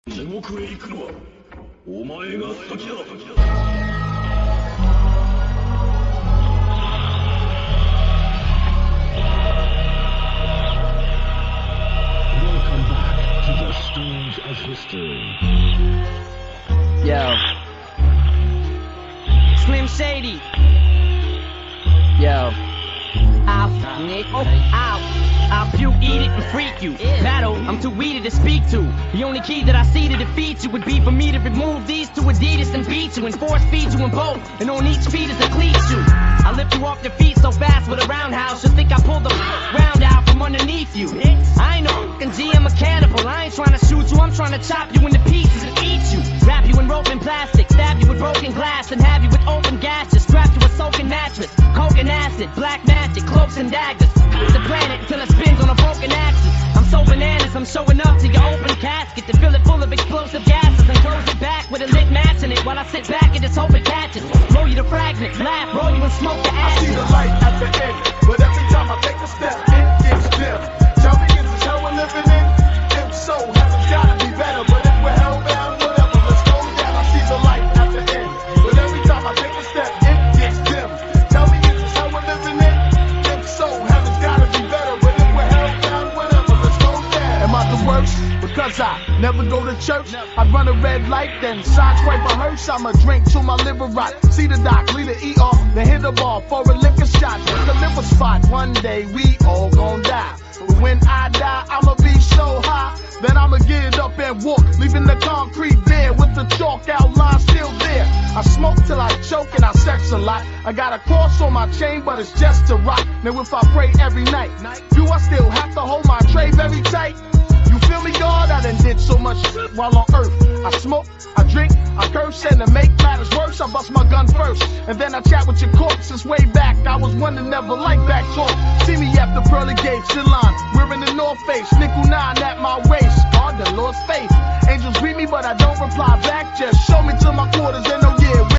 地獄へ行くのはお前が先だ。Welcome back to the Stones of History. Yo. Slim Shady. Yo. I'll puke, eat it, and freak you. Battle, I'm too weedy to speak to. The only key that I see to defeat you would be for me to remove these two Adidas and beat you and force feed you in both. And on each feet is a cleat shoe. I lift you off your feet so fast with a roundhouse, you'll think I pulled the round out from underneath you. I ain't no fucking G, I'm a cannibal. I ain't trying to shoot you, I'm trying to chop you into pieces and eat you. Wrap you in rope and plastic, stab you with broken glass, and have you with open gashes. Strap you a soaking mattress, coke and acid, black magic, cloaks and daggers. The planet till it spins on a broken axis. I'm so bananas, I'm showing up to your open casket to fill it full of explosive gases and close it back with a lit match in it while I sit back and just hope it catches. Roll you to fragments, laugh, roll you and smoke the I see ashes. the light at the end, but every time I take a step, it gets dim. Tell me, is this hell we're living in? If so, heaven's gotta be better. But if we're hellbound, whatever, let's go down. I see the light at the end, but every time I take a step, it gets dim. Tell me, is this hell we're living in? If so, heaven's gotta be better. But if we're hellbound, whatever, let's go down. Am I the worst? Because I never go to church. I run a red light, then sideswipe a hearse. I'ma drink till my liver rot. See the doc, lead the ER, then hit the ball for a liquor shot. Hit the liver spot. One day we all gon' die. But when I die, I'ma be so high that I'ma get up and walk, leaving the concrete there with the chalk outline still there. I smoke till I choke and I sex a lot. I got a cross on my chain, but it's just to rock. Now if I pray every night, do I still have to hold my tray very tight? You feel me, God? I done did so much shit while on earth. I smoke, I drink, I curse, and to make matters worse, I bust my gun first. And then I chat with your corpse. Since way back, I was one that never liked back talk. See me after pearly gates, Ceylon, wearing the North Face, nickel 9 at my waist. God, the Lord's faith. Angels greet me, but I don't reply back. Just show me to my quarters and